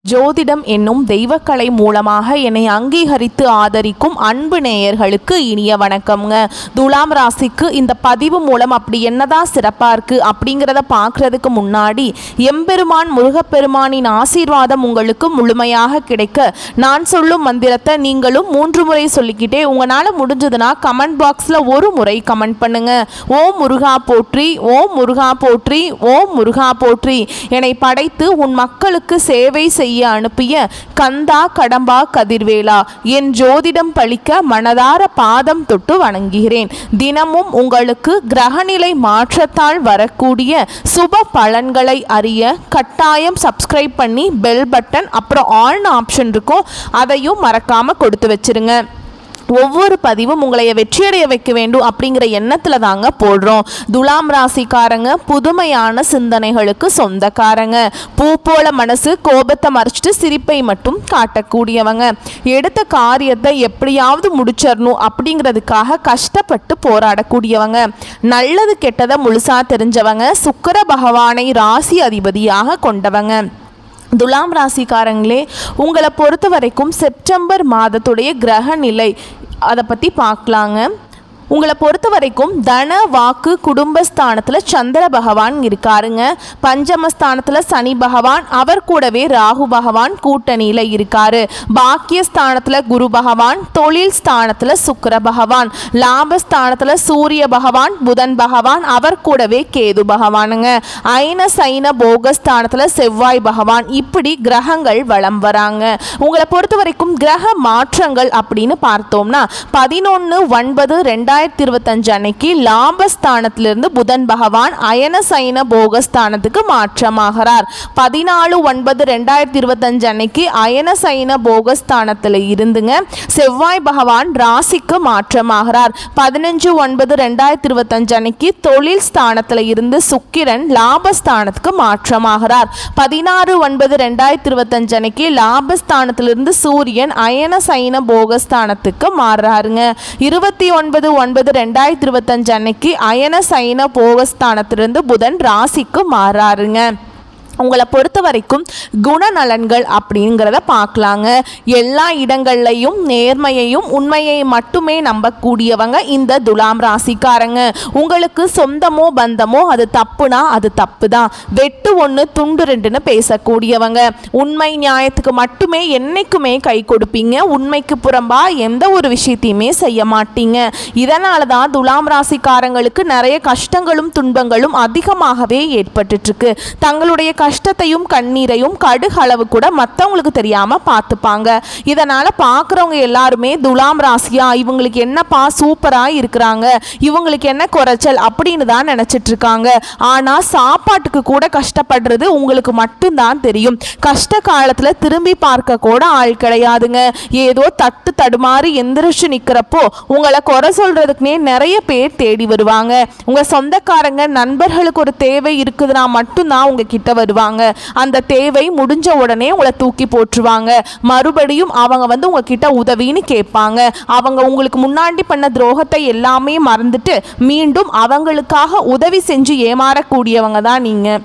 ஜோதிடம் என்னும் தெய்வக்கலை மூலமாக என்னை அங்கீகரித்து ஆதரிக்கும் அன்பு நேயர்களுக்கு இனிய வணக்கம்ங்க. துலாம் ராசிக்கு இந்த பதிவு மூலம் அப்படி என்னதான் சிறப்பாக இருக்குது அப்படிங்கிறத பார்க்குறதுக்கு முன்னாடி எம்பெருமான் முருகப்பெருமானின் ஆசீர்வாதம் உங்களுக்கு முழுமையாக கிடைக்க நான் சொல்லும் மந்திரத்தை நீங்களும் 3 முறை சொல்லிக்கிட்டே உங்களால் முடிஞ்சதுன்னா கமெண்ட் பாக்ஸில் ஒரு முறை கமெண்ட் பண்ணுங்க. ஓம் முருகா போற்றி, ஓம் முருகா போற்றி, ஓம் முருகா போற்றி. என்னை படைத்து உன் மக்களுக்கு சேவை செய்ய அனுப்பிய கந்தா கடம்பா கதிர்வேலா, என் ஜோதிடம் பழிக்க மனதார பாதம் தொட்டு வணங்குகிறேன். தினமும் உங்களுக்கு கிரகநிலை மாற்றத்தால் வரக்கூடிய சுப பலன்களை அறிய கட்டாயம் சப்ஸ்கிரைப் பண்ணி பெல் பட்டன் அப்புறம் ஆல்னு ஆப்ஷன் இருக்கும், அதையும் மறக்காம கொடுத்து வச்சிருங்க. ஒவ்வொரு பதிவும் உங்களை வெற்றியடைய வைக்க வேண்டும் அப்படிங்கிற எண்ணத்தில் தாங்க போடுறோம். துலாம் ராசிக்காரங்க புதுமையான சிந்தனைகளுக்கு சொந்தக்காரங்க. பூ போல மனசு, கோபத்தை மறைச்சிட்டு சிரிப்பை மட்டும் காட்டக்கூடியவங்க. எடுத்த காரியத்தை எப்படியாவது முடிச்சிடணும் அப்படிங்கிறதுக்காக கஷ்டப்பட்டு போராடக்கூடியவங்க. நல்லது கெட்டதை முழுசா தெரிஞ்சவங்க. சுக்கிர பகவானை ராசி அதிபதியாக கொண்டவங்க. துலாம் ராசிக்காரங்களே, உங்களை பொறுத்த வரைக்கும் செப்டம்பர் மாதத்துடைய கிரக நிலை அதை பற்றி பார்க்கலாங்க. உங்களை பொறுத்த வரைக்கும் தன வாக்கு குடும்பஸ்தானத்தில் சந்திர பகவான் இருக்காருங்க. பஞ்சமஸ்தானத்தில் சனி பகவான், அவர் கூடவே ராகு பகவான் கூட்டணியில் இருக்காரு. பாக்கியஸ்தானத்தில் குரு பகவான், தொழில் ஸ்தானத்தில் சுக்கிர பகவான், லாபஸ்தானத்தில் சூரிய பகவான், புதன் பகவான், அவர் கூடவே கேது பகவானுங்க. ஐன சைன போகஸ்தானத்தில் செவ்வாய் பகவான். இப்படி கிரகங்கள் வலம் வராங்க. உங்களை பொறுத்த வரைக்கும் கிரக மாற்றங்கள் அப்படின்னு பார்த்தோம்னா 11/9/2025 அன்னைக்கு லாபஸ்தானத்திலிருந்து புதன் பகவான் அயன சைன போகஸ்தானத்துக்கு மாற்றமாகிறார். 14/9/2025 அன்னைக்கு அயன சைன போகஸ்தானத்தில் இருந்துங்க செவ்வாய் பகவான் ராசிக்கு மாற்றமாகிறார். 15/9/2025 அன்னைக்கு தொழில் ஸ்தானத்தில் இருந்து சுக்கிரன் லாபஸ்தானத்துக்கு மாற்றமாகிறார். 16/9/2025 அன்னைக்கு லாபஸ்தானத்திலிருந்து சூரியன் அயன சைன போகஸ்தானத்துக்கு மாறுறாருங்க. 29/9/2025 அன்னைக்கு அயன சைன போகஸ்தானத்திலிருந்து புதன் ராசிக்கு மாறாருங்க. உங்களை பொறுத்த வரைக்கும் குணநலன்கள் அப்படிங்கிறத பார்க்கலாங்க. எல்லா இடங்கள்லையும் நேர்மையையும் உண்மையை மட்டுமே நம்பக்கூடியவங்க இந்த துலாம் ராசிக்காரங்க. உங்களுக்கு சொந்தமோ பந்தமோ அது தப்புனா அது தப்பு தான். வெட்டு 1 துண்டு 2ன்னு பேசக்கூடியவங்க. உண்மை நியாயத்துக்கு மட்டுமே என்னைக்குமே கை கொடுப்பீங்க. உண்மைக்கு புறம்பா எந்த ஒரு விஷயத்தையுமே செய்ய மாட்டீங்க. இதனால தான் துலாம் ராசிக்காரங்களுக்கு நிறைய கஷ்டங்களும் துன்பங்களும் அதிகமாகவே ஏற்பட்டுருக்கு. தங்களுடைய கஷ்டத்தையும் கண்ணீரையும் கடுகளவு கூட மற்றவங்களுக்கு தெரியாமல் பார்த்துப்பாங்க. இதனால் பார்க்குறவங்க எல்லாருமே துலாம் ராசியா, இவங்களுக்கு என்னப்பா சூப்பராக இருக்கிறாங்க, இவங்களுக்கு என்ன குறைச்சல் அப்படின்னு தான் நினச்சிட்டு இருக்காங்க. ஆனால் சாப்பாட்டுக்கு கூட கஷ்டப்படுறது உங்களுக்கு மட்டும்தான் தெரியும். கஷ்ட காலத்தில் திரும்பி பார்க்க கூட ஆள் கிடையாதுங்க. ஏதோ தட்டு தடுமாறி எந்திரிச்சு நிற்கிறப்போ உங்களை குறை சொல்கிறதுக்குனே நிறைய பேர் தேடி வருவாங்க. உங்கள் சொந்தக்காரங்க நண்பர்களுக்கு ஒரு தேவை இருக்குதுன்னா மட்டும்தான் உங்ககிட்ட வருவாங்க. அந்த தேவை முடிஞ்ச உடனே உங்களை தூக்கி போட்டுருவாங்க. மறுபடியும் அவங்க உங்ககிட்ட உதவின்னு கேட்பாங்க. அவங்க உங்களுக்கு முன்னாடி பண்ண துரோகத்தை எல்லாமே மறந்துட்டு மீண்டும் அவங்களுக்காக உதவி செஞ்சு ஏமாறக்கூடியவங்க தான் நீங்க.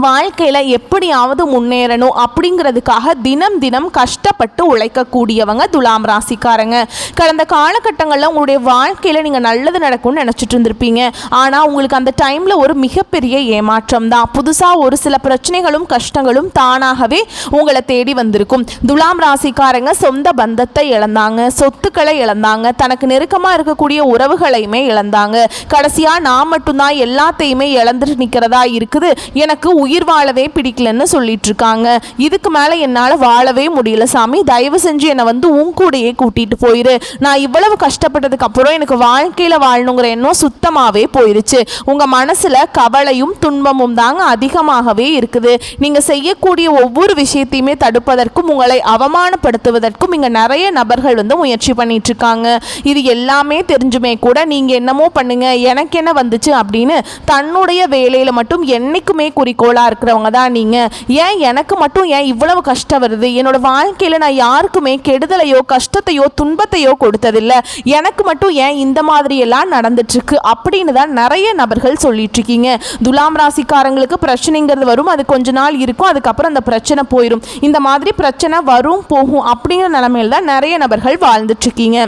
வாழ்க்கையில் எப்படியாவது முன்னேறணும் அப்படிங்கிறதுக்காக தினம் தினம் கஷ்டப்பட்டு உழைக்கக்கூடியவங்க துலாம் ராசிக்காரங்க. கடந்த காலகட்டங்களில் உங்களுடைய வாழ்க்கையில் நீங்கள் நல்லது நடக்கும்னு நினச்சிட்டு இருந்திருப்பீங்க. ஆனால் உங்களுக்கு அந்த டைமில் ஒரு மிகப்பெரிய ஏமாற்றம் தான். புதுசாக ஒரு சில பிரச்சனைகளும் கஷ்டங்களும் தானாகவே உங்களை தேடி வந்திருக்கும். துலாம் ராசிக்காரங்க சொந்த பந்தத்தை இழந்தாங்க, சொத்துக்களை இழந்தாங்க, தனக்கு நெருக்கமாக இருக்கக்கூடிய உறவுகளையுமே இழந்தாங்க. கடைசியாக நான் மட்டும்தான் எல்லாத்தையுமே இழந்துட்டு நிற்கிறதா இருக்குது, எனக்கு உயிர் வாழவே பிடிக்கலன்னு சொல்லிட்டு இருக்காங்க. இதுக்கு மேல என்னால வாழவே முடியல சாமி, தயவு செஞ்சு என்னை உன் கூடையே கூட்டிட்டு போயிரு. நான் இவ்வளவு கஷ்டப்பட்டதுக்கு அப்புறம் எனக்கு வாழ்க்கையில வாழணுங்கிற எண்ணம் சுத்தமாவே போயிருச்சு. உங்க மனசுல கவலையும் துன்பமும் தாங்க அதிகமாகவே இருக்குது. நீங்க செய்யக்கூடிய ஒவ்வொரு விஷயத்தையுமே தடுப்பதற்கும் உங்களை அவமானப்படுத்துவதற்கும் இங்க நிறைய நபர்கள் முயற்சி பண்ணிட்டு இருக்காங்க. இது எல்லாமே தெரிஞ்சுமே கூட நீங்க என்னமோ பண்ணுங்க, எனக்கு என்ன வந்துச்சு அப்படின்னு தன்னுடைய வேலையில மட்டும் என்னைக்குமே குறிக்கோள் கடவுளாக இருக்கிறவங்க தான் நீங்கள். ஏன் எனக்கு மட்டும் ஏன் இவ்வளவு கஷ்டம் வருது? என்னோட வாழ்க்கையில் நான் யாருக்குமே கெடுதலையோ கஷ்டத்தையோ துன்பத்தையோ கொடுத்ததில்லை, எனக்கு மட்டும் ஏன் இந்த மாதிரியெல்லாம் நடந்துட்டுருக்கு அப்படின்னு தான் நிறைய நபர்கள் சொல்லிட்டு இருக்கீங்க. துலாம் ராசிக்காரங்களுக்கு பிரச்சனைங்கிறது வரும், அது கொஞ்ச நாள் இருக்கும், அதுக்கப்புறம் அந்த பிரச்சனை போயிடும். இந்த மாதிரி பிரச்சனை வரும் போகும் அப்படிங்கிற நிலைமையில் தான் நிறைய நபர்கள் வாழ்ந்துட்டு இருக்கீங்க.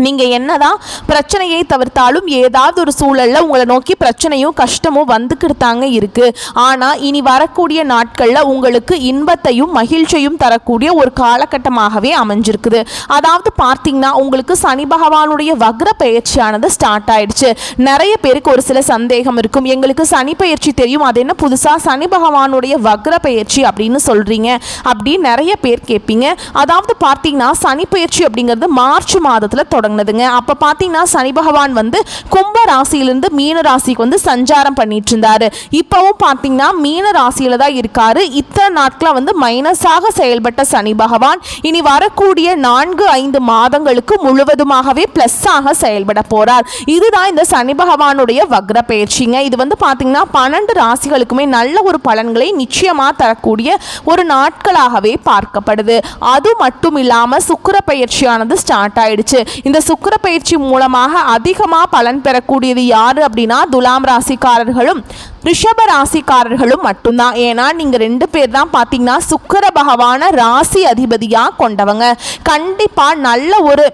நீங்கள் என்னதான் பிரச்சனையை தவிர்த்தாலும் ஏதாவது ஒரு சூழலில் உங்களை நோக்கி பிரச்சனையும் கஷ்டமும் வந்துக்கிட்டாங்க இருக்குது. ஆனால் இனி வரக்கூடிய நாட்களில் உங்களுக்கு இன்பத்தையும் மகிழ்ச்சியும் தரக்கூடிய ஒரு காலகட்டமாகவே அமைஞ்சிருக்குது. அதாவது பார்த்தீங்கன்னா உங்களுக்கு சனி பகவானுடைய வக்ர பயிற்சியானது ஸ்டார்ட் ஆயிடுச்சு. நிறைய பேருக்கு ஒரு சில சந்தேகம் இருக்கும், எங்களுக்கு சனி பயிற்சி தெரியும், அது என்ன புதுசாக சனி பகவானுடைய வக்ர பயிற்சி அப்படின்னு சொல்கிறீங்க அப்படின்னு நிறைய பேர் கேட்பீங்க. அதாவது பார்த்தீங்கன்னா சனி பயிற்சி அப்படிங்கிறது மார்ச் மாதத்தில் தொடங்குதுங்க. அப்ப பாத்தீங்கன்னா சனி பகவான் வந்து கும்ப ராசியிலிருந்து மீன ராசிக்கு வந்து சஞ்சாரம் பண்ணிட்டு இருந்தாரு. இப்பவும் பாத்தீங்கன்னா மீன ராசியில தான் இருக்காரு. இத்தனை நாட்களா வந்து மைனஸாக செயல்பட்ட சனி பகவான் இனி வரக்கூடிய 4-5 மாதங்களுக்கு முழுவதுமாகவே பிளஸ் ஆக செயல்பட போறார். இதுதான் இந்த சனி பகவானுடைய வக்ர பயிற்சிங்க. இது வந்து பாத்தீங்கன்னா 12 ராசிகளுக்குமே நல்ல ஒரு பலன்களை நிச்சயமா தரக்கூடிய ஒரு நாட்களாகவே பார்க்கப்படுது. அது மட்டும் இல்லாம சுக்கிர பயிற்சியானது ஸ்டார்ட் ஆயிடுச்சு. இந்த சுக்கிர பயிற்சி மூலமாக அதிகமாக பலன் பெறக்கூடியது யாரு அப்படின்னா துலாம் ராசிக்காரர்களும் ரிஷப ராசிக்காரர்களும் மட்டும்தான். ஏன்னா நீங்கள் 2 பேர் தான் பார்த்தீங்கன்னா சுக்கிர பகவான ராசி அதிபதியாக கொண்டவங்க. கண்டிப்பாக நல்ல ஒரு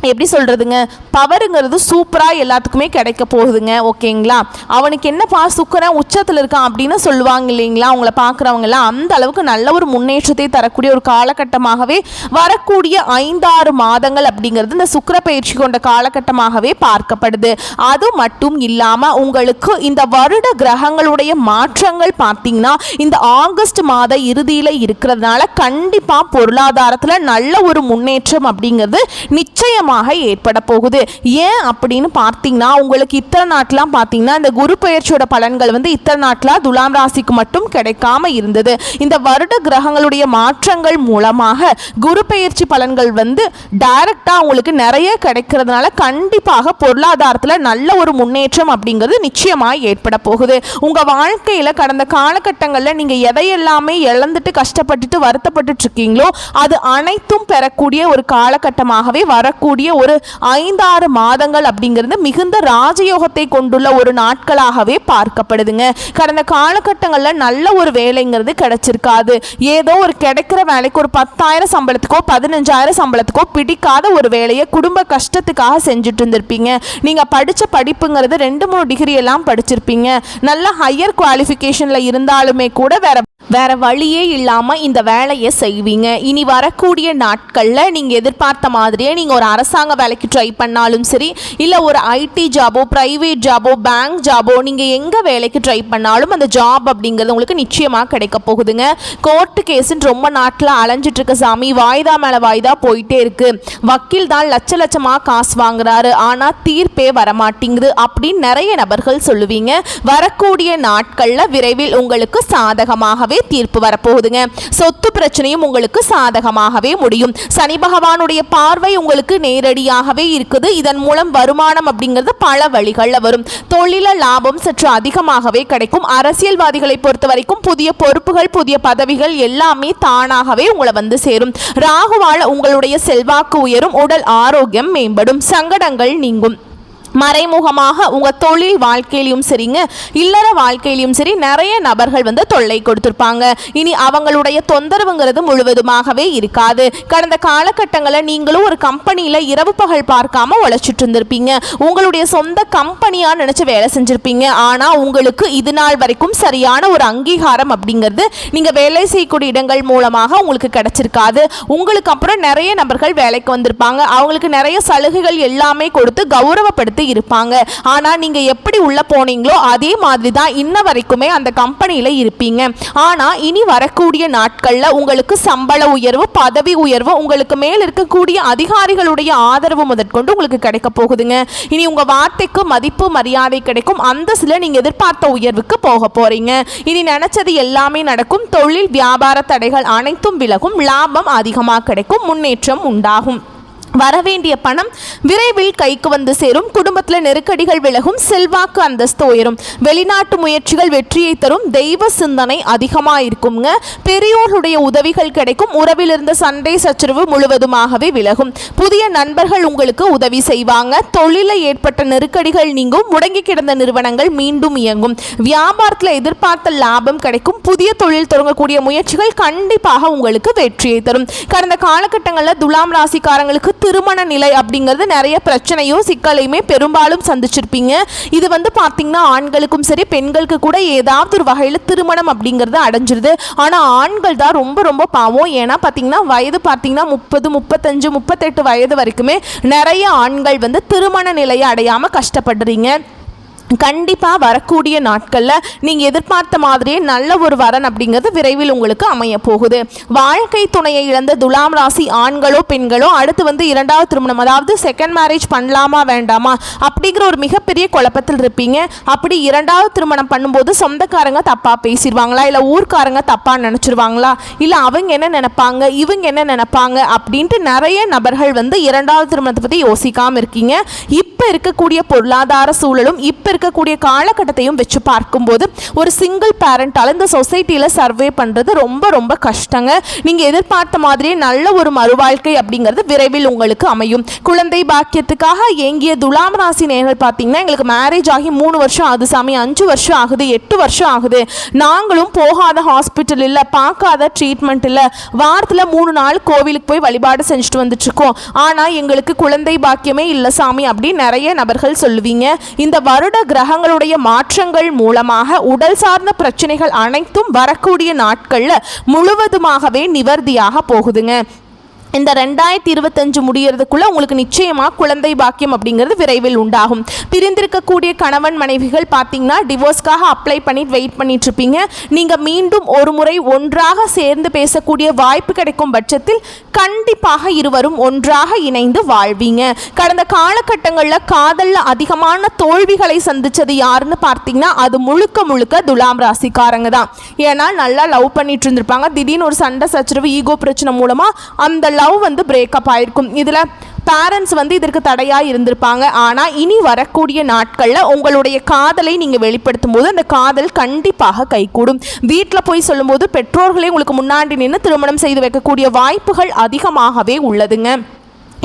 எப்படி சொல்கிறதுங்க, பவருங்கிறது சூப்பராக எல்லாத்துக்குமே கிடைக்க போகுதுங்க. ஓகேங்களா? அவனுக்கு என்னப்பா சுக்கிரன் உச்சத்தில் இருக்கான் அப்படின்னு சொல்லுவாங்க இல்லைங்களா உங்களை பார்க்குறவங்கலாம், அந்த அளவுக்கு நல்ல ஒரு முன்னேற்றத்தை தரக்கூடிய ஒரு காலகட்டமாகவே வரக்கூடிய 5-6 மாதங்கள் அப்படிங்கிறது இந்த சுக்கிர பயிற்சி கொண்ட காலகட்டமாகவே பார்க்கப்படுது. அது மட்டும் இல்லாமல் உங்களுக்கு இந்த வருட கிரகங்களுடைய மாற்றங்கள் பார்த்தீங்கன்னா இந்த ஆகஸ்ட் மாத இறுதியில் இருக்கிறதுனால கண்டிப்பாக பொருளாதாரத்தில் நல்ல ஒரு முன்னேற்றம் அப்படிங்கிறது நிச்சயம் ஏற்பட போகுது. ஏன் அப்படின்னு பார்த்தீங்கன்னா உங்களுக்கு இத்தனை நாட்லாம் பார்த்தீங்கன்னா இந்த குரு பெயர்ச்சியோட பலன்கள் வந்து இத்தனை நாட்களா துலாம் ராசிக்கு மட்டும் கிடைக்காம இருந்தது. இந்த வருட கிரகங்களுடைய மாற்றங்கள் மூலமாக குரு பெயர்ச்சி பலன்கள் வந்து டைரக்டா உங்களுக்கு நிறைய கிடைக்கிறதுனால கண்டிப்பாக பொருளாதாரத்தில் நல்ல ஒரு முன்னேற்றம் அப்படிங்கிறது நிச்சயமாக ஏற்பட போகுது. உங்க வாழ்க்கையில கடந்த காலகட்டங்களில் நீங்க எதையெல்லாமே இழந்துட்டு கஷ்டப்பட்டுட்டு வருத்தப்பட்டு இருக்கீங்களோ அது அனைத்தும் பெறக்கூடிய ஒரு காலகட்டமாகவே வரக்கூடிய ஒரு 5-6 மாதங்கள் அப்படிங்கிறது மிகுந்த ராஜயோகத்தை கொண்டுள்ள ஒரு நாட்களாகவே பார்க்கப்படுதுங்க. கடந்த காலகட்டங்களில் நல்ல ஒரு வேலைங்கிறது கிடைச்சிருக்காது. ஏதோ ஒரு கிடைக்கிற வேலைக்கு ஒரு 10,000 சம்பளத்துக்கோ 15,000 சம்பளத்துக்கோ பிடிக்காத ஒரு வேலையை குடும்ப கஷ்டத்துக்காக செஞ்சுட்டு இருந்திருப்பீங்க. நீங்க படிச்ச படிப்புங்கிறது 2-3 டிகிரி எல்லாம் படிச்சிருப்பீங்க. நல்ல ஹையர் குவாலிஃபிகேஷன்ல இருந்தாலுமே கூட வேற வழியே இல்லாமல் இந்த வேலையை செய்வீங்க. இனி வரக்கூடிய நாட்களில் நீங்கள் எதிர்பார்த்த மாதிரியே நீங்கள் ஒரு அரசாங்க வேலைக்கு ட்ரை பண்ணாலும் சரி, இல்லை ஒரு ஐடி ஜாபோ ப்ரைவேட் ஜாபோ பேங்க் ஜாபோ நீங்கள் எங்கே வேலைக்கு ட்ரை பண்ணாலும் அந்த ஜாப் அப்படிங்கிறது உங்களுக்கு நிச்சயமாக கிடைக்க போகுதுங்க. கோர்ட்டு கேஸுன்னு ரொம்ப நாட்டில் அலைஞ்சிட்டு இருக்க சாமி, வாய்தா மேலே வாய்தா போயிட்டே இருக்கு, வக்கீல் தான் லட்சமாக காசு வாங்குறாரு ஆனால் தீர்ப்பே வரமாட்டேங்குது அப்படின்னு நிறைய நபர்கள் சொல்லுவீங்க. வரக்கூடிய நாட்களில் விரைவில் உங்களுக்கு சாதகமாகவே தீர்ப்பு வரப்போகுதுங்க. சொத்து பிரச்சனையும் உங்களுக்கு சாதகமாகவே முடியும். சனி பகவானுடைய பார்வை உங்களுக்கு நேரடியாகவே இருக்குது. இதன் மூலம் வருமானம் அப்படிங்கிறது பல வழிகளில் வரும். தொழில லாபம் சற்று அதிகமாகவே கிடைக்கும். அரசியல்வாதிகளை பொறுத்த வரைக்கும் புதிய பொறுப்புகள் புதிய பதவிகள் எல்லாமே தானாகவே உங்களை வந்து சேரும். ராகுவால் உங்களுடைய செல்வாக்கு உயரும். உடல் ஆரோக்கியம் மேம்படும். சங்கடங்கள் நீங்கும். மறைமுகமாக உங்கள் தொழில் வாழ்க்கையிலையும் சரிங்க இல்லற வாழ்க்கையிலையும் சரி நிறைய நபர்கள் வந்து தொல்லை கொடுத்துருப்பாங்க. இனி அவங்களுடைய தொந்தரவுங்கிறது முழுவதுமாகவே இருக்காது. கடந்த காலகட்டங்களில் நீங்களும் ஒரு கம்பெனியில் இரவு பகல் பார்க்காம உழைச்சிட்டு இருந்திருப்பீங்க. உங்களுடைய சொந்த கம்பெனியாக நினச்சி வேலை செஞ்சுருப்பீங்க. ஆனால் உங்களுக்கு இது நாள் வரைக்கும் சரியான ஒரு அங்கீகாரம் அப்படிங்கிறது நீங்கள் வேலை செய்யக்கூடிய இடங்கள் மூலமாக உங்களுக்கு கிடைச்சிருக்காது. உங்களுக்கு அப்புறம் நிறைய நபர்கள் வேலைக்கு வந்திருப்பாங்க. அவங்களுக்கு நிறைய சலுகைகள் எல்லாமே கொடுத்து கௌரவப்படுத்தி இருப்பாங்க. ஆனா நீங்க எப்படி உள்ள போனீங்களோ அதே மாதிரி தான் இன்ன வரைக்குமே அந்த கம்பெனியில இருப்பீங்க. ஆனா இனி வரக்கூடிய நாட்கள்ல உங்களுக்கு சம்பள உயர்வு பதவி உயர்வு உங்களுக்கு மேல் இருக்கக்கூடிய அதிகாரிகளுடைய ஆதரவு முதற்கொண்டு உங்களுக்கு கிடைக்க போகுதுங்க. இனி உங்க வார்த்தைக்கு மதிப்பு மரியாதை கிடைக்கும். அந்த சில நீங்க எதிர்பார்த்த உயர்வுக்கு போக போறீங்க. இனி நினைச்சது எல்லாமே நடக்கும். தொழில் வியாபார தடைகள் அனைத்தும் விலகும். லாபம் அதிகமாக கிடைக்கும். முன்னேற்றம் உண்டாகும். வரவேண்டிய பணம் விரைவில் கைக்கு வந்து சேரும். குடும்பத்தில் நெருக்கடிகள் விலகும். செல்வாக்கு அந்தஸ்து உயரும். வெளிநாட்டு முயற்சிகள் வெற்றியை தரும். தெய்வ சிந்தனை அதிகமாக இருக்குங்க. பெரியோர்களுடைய உதவிகள் கிடைக்கும். உறவில் இருந்த சண்டை சச்சரவு முழுவதுமாகவே விலகும். புதிய நண்பர்கள் உங்களுக்கு உதவி செய்வாங்க. தொழிலில் ஏற்பட்ட நெருக்கடிகள் நீங்கும். முடங்கி கிடந்த நிறுவனங்கள் மீண்டும் இயங்கும். வியாபாரத்தில் எதிர்பார்த்த லாபம் கிடைக்கும். புதிய தொழில் தொடங்கக்கூடிய முயற்சிகள் கண்டிப்பாக உங்களுக்கு வெற்றியை தரும். கடந்த காலகட்டங்களில் துலாம் ராசிக்காரங்களுக்கு திருமண நிலை அப்படிங்கிறது நிறைய பிரச்சனையும் சிக்கலையுமே பெரும்பாலும் சந்திச்சிருப்பீங்க. இது பார்த்தீங்கன்னா ஆண்களுக்கும் சரி பெண்களுக்கு கூட ஏதாவது ஒரு வகையில் திருமணம் அப்படிங்கிறது அடைஞ்சிருது. ஆனால் ஆண்கள் தான் ரொம்ப ரொம்ப பாவம். ஏன்னா பார்த்தீங்கன்னா வயது பார்த்தீங்கன்னா 30, 35, 38 வயது வரைக்குமே நிறைய ஆண்கள் திருமண நிலையை அடையாமல் கஷ்டப்படுறீங்க. கண்டிப்பாக வரக்கூடிய நாட்களில் நீங்கள் எதிர்பார்த்த மாதிரியே நல்ல ஒரு வரன் அப்படிங்கிறது விரைவில் உங்களுக்கு அமைய போகுது. வாழ்க்கை துணையை இழந்த துலாம் ராசி ஆண்களோ பெண்களோ அடுத்து இரண்டாவது திருமணம், அதாவது செகண்ட் மேரேஜ் பண்ணலாமா வேண்டாமா அப்படிங்கிற ஒரு மிகப்பெரிய குழப்பத்தில் இருப்பீங்க. அப்படி இரண்டாவது திருமணம் பண்ணும்போது சொந்தக்காரங்க தப்பாக பேசிடுவாங்களா, இல்லை ஊர்க்காரங்க தப்பாக நினச்சிருவாங்களா, இல்லை அவங்க என்ன நினைப்பாங்க இவங்க என்ன நினைப்பாங்க அப்படின்ட்டு நிறைய நபர்கள் இரண்டாவது திருமணத்தை பற்றி யோசிக்காமல் இருக்கீங்க. இப்போ இருக்கக்கூடிய பொருளாதார சூழலும் இப்போ இருக்கக்கூடிய காலகட்டத்தையும் வச்சு பார்க்கும்போது ஒரு சிங்கிள் பேரண்டால் இந்த சொசைட்டியில் சர்வே பண்ணுறது ரொம்ப ரொம்ப கஷ்டங்க. நீங்கள் எதிர்பார்த்த மாதிரியே நல்ல ஒரு மறுவாழ்க்கை அப்படிங்கிறது விரைவில் உங்களுக்கு அமையும். குழந்தை பாக்கியத்துக்காக ஏங்கிய துலாம் ராசி நேயர்கள் பார்த்தீங்கன்னா எங்களுக்கு மேரேஜ் ஆகி 3 வருஷம் ஆகுது சாமி, 5 வருஷம் ஆகுது, 8 வருஷம் ஆகுது, நாங்களும் போகாத ஹாஸ்பிட்டல் இல்லை, பார்க்காத ட்ரீட்மெண்ட் இல்லை, வாரத்தில் 3 நாள் கோவிலுக்கு போய் வழிபாடு செஞ்சுட்டு வந்துட்டுருக்கோம், ஆனால் எங்களுக்கு குழந்தை பாக்கியமே இல்லை சாமி அப்படின்னு நிறைய நபர்கள் சொல்லுவீங்க. இந்த வருட கிரகங்களுடைய மாற்றங்கள் மூலமாக உடல் சார்ந்த பிரச்சனைகள் அனைத்தும் வரக்கூடிய நாட்களில் முழுவதுமாகவே நிவர்த்தியாக போகுதுங்க. இந்த 2025 முடியறதுக்குள்ள உங்களுக்கு நிச்சயமாக குழந்தை பாக்கியம் அப்படிங்கிறது விரைவில் உண்டாகும். பிரிந்திருக்கக்கூடிய கணவன் மனைவிகள் பார்த்தீங்கன்னா டிவோர்ஸ்க்காக அப்ளை பண்ணிட்டு வெயிட் பண்ணிட்டு இருப்பீங்க. நீங்கள் மீண்டும் ஒரு முறை ஒன்றாக சேர்ந்து பேசக்கூடிய வாய்ப்பு கிடைக்கும் பட்சத்தில் கண்டிப்பாக இருவரும் ஒன்றாக இணைந்து வாழ்வீங்க. கடந்த காலகட்டங்களில் காதலில் அதிகமான தோல்விகளை சந்தித்தது யாருன்னு பார்த்தீங்கன்னா அது முழுக்க முழுக்க துலாம் ராசிக்காரங்க தான். ஏன்னா நல்லா லவ் பண்ணிட்டு இருந்திருப்பாங்க. திடீர்னு ஒரு சண்டை சச்சரவு ஈகோ பிரச்சனை மூலமாக அந்த லவ் பிரேக்கப் ஆயிருக்கும். இதில் பேரண்ட்ஸ் இதற்கு தடையாக இருந்திருப்பாங்க. ஆனால் இனி வரக்கூடிய நாட்களில் உங்களுடைய காதலை நீங்கள் வெளிப்படுத்தும் போது அந்த காதல் கண்டிப்பாக கைகூடும். வீட்டில் போய் சொல்லும்போது பெற்றோர்களே உங்களுக்கு முன்னாடி நின்று திருமணம் செய்து வைக்கக்கூடிய வாய்ப்புகள் அதிகமாகவே உள்ளதுங்க.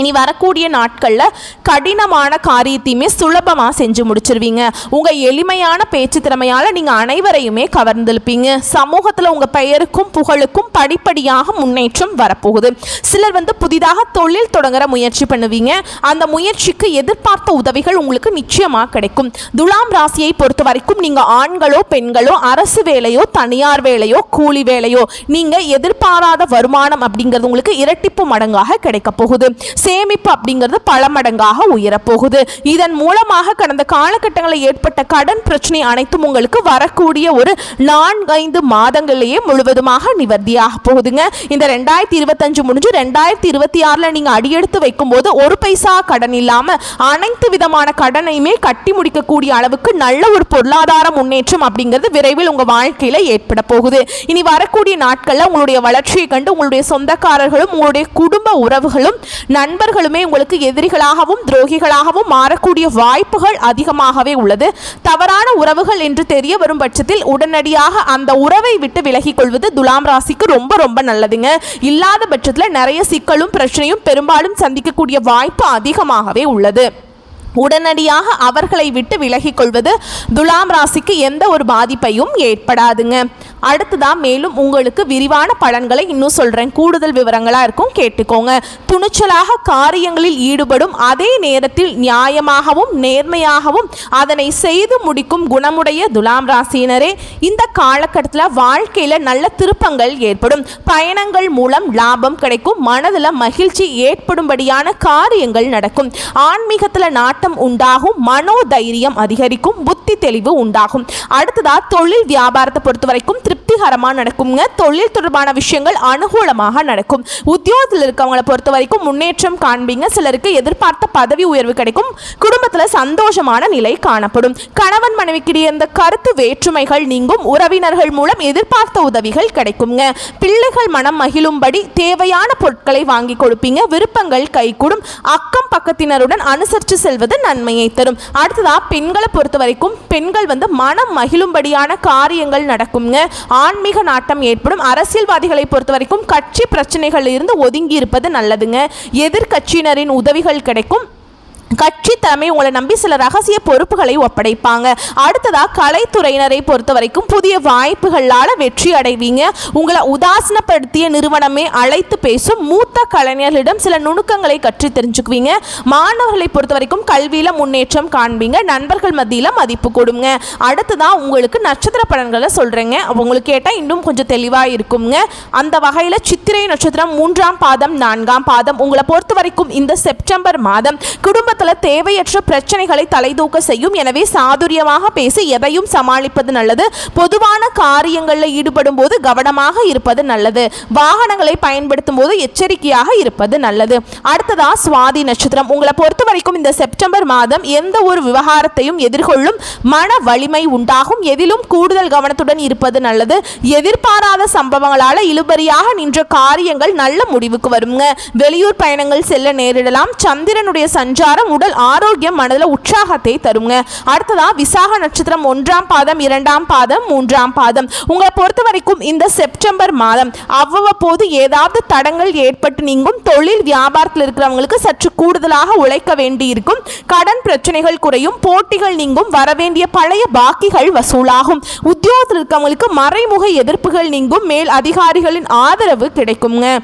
இனி வரக்கூடிய நாட்களில் கடினமான காரியத்தையுமே சுலபமாக செஞ்சு முடிச்சிருவீங்க. உங்கள் எளிமையான பேச்சு திறமையால் நீங்கள் அனைவரையுமே கவர்ந்திருப்பீங்க. சமூகத்தில் உங்கள் பெயருக்கும் புகழுக்கும் படிப்படியாக முன்னேற்றம் வரப்போகுது. சிலர் புதிதாக தொழில் தொடங்குற முயற்சி பண்ணுவீங்க. அந்த முயற்சிக்கு எதிர்பார்த்த உதவிகள் உங்களுக்கு நிச்சயமாக கிடைக்கும். துலாம் ராசியை பொறுத்த வரைக்கும் நீங்கள் ஆண்களோ பெண்களோ அரசு வேலையோ தனியார் வேலையோ கூலி வேலையோ நீங்கள் எதிர்பாராத வருமானம் அப்படிங்கிறது உங்களுக்கு இரட்டிப்பு மடங்காக கிடைக்க போகுது. சேமிப்பு அப்படிங்கிறது பல மடங்காக உயரப்போகுது. இதன் மூலமாக கடந்த காலகட்டங்களில் ஏற்பட்ட கடன் பிரச்சனை அனைத்தும் உங்களுக்கு வரக்கூடிய ஒரு 4-5 மாதங்களிலேயே முழுவதுமாக நிவர்த்தியாக போகுதுங்க. இந்த 2025 முடிஞ்சு 2026 நீங்கள் அடியெடுத்து வைக்கும் போது ஒரு பைசா கடன் இல்லாமல் அனைத்து விதமான கடனையுமே கட்டி முடிக்கக்கூடிய அளவுக்கு நல்ல ஒரு பொருளாதார முன்னேற்றம் அப்படிங்கிறது விரைவில் உங்கள் வாழ்க்கையில் ஏற்பட போகுது. இனி வரக்கூடிய நாட்களில் உங்களுடைய வளர்ச்சியை கண்டு உங்களுடைய சொந்தக்காரர்களும் உங்களுடைய குடும்ப உறவுகளும் நண்பர்களுமே உங்களுக்கு எதிரிகளாகவும் துரோகிகளாகவும் மாறக்கூடிய வாய்ப்புகள் அதிகமாகவே உள்ளது. தவறான உறவுகள் என்று தெரிய வரும் பட்சத்தில் உடனடியாக அந்த உறவை விட்டு விலகிக் கொள்வது துலாம் ராசிக்கு ரொம்ப ரொம்ப நல்லதுங்க. இல்லாத பட்சத்தில் நிறைய சிக்கலும் பிரச்சனையும் பெரும்பாலும் சந்திக்கக்கூடிய வாய்ப்பு அதிகமாகவே உள்ளது. உடனடியாக அவர்களை விட்டு விலகிக் கொள்வது துலாம் ராசிக்கு எந்த ஒரு பாதிப்பையும் ஏற்படாதுங்க. அடுத்துதான் மேலும் உங்களுக்கு விரிவான பலன்களை இன்னும் சொல்கிறேன். கூடுதல் விவரங்களாக இருக்கும், கேட்டுக்கோங்க. துணிச்சலாக காரியங்களில் ஈடுபடும் அதே நேரத்தில் நியாயமாகவும் நேர்மையாகவும் அதனை செய்து முடிக்கும் குணமுடைய துலாம் ராசியினரே இந்த காலகட்டத்தில் வாழ்க்கையில் நல்ல திருப்பங்கள் ஏற்படும். பயணங்கள் மூலம் லாபம் கிடைக்கும். மனதில் மகிழ்ச்சி ஏற்படும்படியான காரியங்கள் நடக்கும். ஆன்மீகத்தில் நாட்டம் உண்டாகும். மனோதைரியம் அதிகரிக்கும். புத்தி தெளிவு உண்டாகும். அடுத்ததா தொழில் வியாபாரத்தை பொறுத்த வரைக்கும் திருப்தி திருப்திகரமாக நடக்குங்க. தொழில் தொடர்பான விஷயங்கள் அனுகூலமாக நடக்கும். உத்தியோகத்தில் இருக்கவங்களை பொறுத்த வரைக்கும் முன்னேற்றம் காண்பீங்க. சிலருக்கு எதிர்பார்த்த பதவி உயர்வு கிடைக்கும். குடும்பத்தில் சந்தோஷமான நிலை காணப்படும். கணவன் மனைவிக்கிடையே இந்த கருத்து வேற்றுமைகள் நீங்கும். உறவினர்கள் மூலம் எதிர்பார்த்த உதவிகள் கிடைக்குங்க. பிள்ளைகள் மனம் மகிழும்படி தேவையான பொருட்களை வாங்கி கொடுப்பீங்க. விருப்பங்கள் கைகூடும். அக்கம் பக்கத்தினருடன் அனுசரித்து செல்வது நன்மையை தரும். அடுத்ததா பெண்களை பொறுத்த வரைக்கும் பெண்கள் மனம் மகிழும்படியான காரியங்கள் நடக்குங்க. ஆன்மீக நாட்டம் ஏற்படும். அரசியல்வாதிகளை பொறுத்த வரைக்கும் கட்சி பிரச்சனைகளில் இருந்து ஒதுங்கி இருப்பது நல்லதுங்க. எதிர்கட்சியினரின் உதவிகள் கிடைக்கும். கட்சி தலைமை உங்களை நம்பி சில ரகசிய பொறுப்புகளை ஒப்படைப்பாங்க. அடுத்ததா கலைத்துறையினரை பொறுத்த வரைக்கும் புதிய வாய்ப்புகளால் வெற்றி அடைவீங்க. உங்களை உதாசனப்படுத்திய நிறுவனமே அழைத்து பேசும். மூத்த கலைஞர்களிடம் சில நுணுக்கங்களை கற்று தெரிஞ்சுக்குவீங்க. மாணவர்களை பொறுத்த வரைக்கும் கல்வியில் முன்னேற்றம் காண்பீங்க. நண்பர்கள் மத்தியில் மதிப்பு கொடுங்க. அடுத்ததா உங்களுக்கு நட்சத்திர பலன்களை சொல்கிறேங்க. உங்களுக்கு கேட்டால் இன்னும் கொஞ்சம் தெளிவாக இருக்குங்க. அந்த வகையில் சித்திரை நட்சத்திரம் 3ஆம் பாதம் 4ஆம் பாதம் உங்களை பொறுத்த வரைக்கும் இந்த செப்டம்பர் மாதம் குடும்பத்தில் தேவையற்ற பிரச்சனைகளை தலைதூக்க செய்யும். எனவே சாதுரியமாக பேசி எதையும் சமாளிப்பது நல்லது. பொதுவான காரியங்களில் ஈடுபடும் போது கவனமாக இருப்பது நல்லது. வாகனங்களை பயன்படுத்தும் போது எச்சரிக்கையாக இருப்பது நல்லது. அடுத்ததா சுவாதி நட்சத்திரம் உங்களை பொறுத்த வரைக்கும் இந்த செப்டம்பர் மாதம் எந்த ஒரு விவகாரத்தையும் எதிர்கொள்ளும் மன வலிமை உண்டாகும். எதிலும் கூடுதல் கவனத்துடன் இருப்பது நல்லது. எதிர்பாராத சம்பவங்களால் இழுபறியாக நின்ற காரியங்கள் நல்ல முடிவுக்கு வருங்க. வெளியூர் பயணங்கள் செல்ல நேரிடலாம். சந்திரனுடைய சஞ்சாரம் உடல் ஆரோக்கியம் மனதில் உற்சாகத்தை தருங்க. அடுத்ததா விசாக நட்சத்திரம் 1ஆம் பாதம் 2ஆம் பாதம் 3ஆம் பாதம் உங்களை பொறுத்த வரைக்கும் இந்த செப்டம்பர் மாதம் அவ்வப்போது ஏதாவது தடங்கள் ஏற்பட்டு நீங்கும். தொழில் வியாபாரத்தில் இருக்கிறவங்களுக்கு சற்று கூடுதலாக உழைக்க வேண்டி இருக்கும். கடன் பிரச்சனைகள் குறையும். போட்டிகள் நீங்கும். வரவேண்டிய பழைய பாக்கிகள் வசூலாகும். உத்தியோகத்தில் இருக்கிறவங்களுக்கு மறைமுக எதிர்ப்புகள் நீங்கும். மேல் அதிகாரிகளின் ஆதரவு கிடைக்குங்க.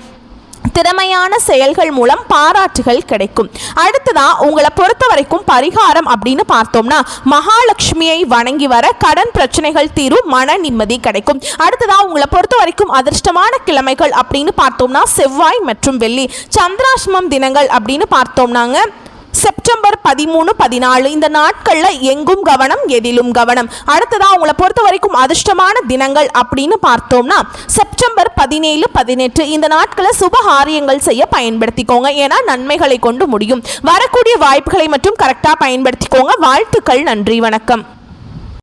திறமையான செயல்கள் மூலம் பாராட்டுகள் கிடைக்கும். அடுத்ததா உங்களை பொறுத்த வரைக்கும் பரிகாரம் அப்படின்னு பார்த்தோம்னா மகாலட்சுமியை வணங்கி வர கடன் பிரச்சனைகள் தீரும். மன நிம்மதி கிடைக்கும். அடுத்ததா உங்களை பொறுத்த வரைக்கும் அதிர்ஷ்டமான கிழமைகள் அப்படின்னு பார்த்தோம்னா செவ்வாய் மற்றும் வெள்ளி. சந்திராஷ்டமம் தினங்கள் அப்படின்னு பார்த்தோம்னாங்க செப்டம்பர் 13, 14 இந்த நாட்களில் எங்கும் கவனம் எதிலும் கவனம். அடுத்ததாக உங்களை பொறுத்த வரைக்கும் அதிர்ஷ்டமான தினங்கள் அப்படின்னு பார்த்தோம்னா செப்டம்பர் 17, 18 இந்த நாட்களை சுபகாரியங்கள் செய்ய பயன்படுத்திக்கோங்க. ஏன்னா நன்மைகளை கொண்டு முடியும். வரக்கூடிய வாய்ப்புகளை மட்டும் கரெக்டாக பயன்படுத்திக்கோங்க. வாழ்த்துக்கள். நன்றி. வணக்கம்.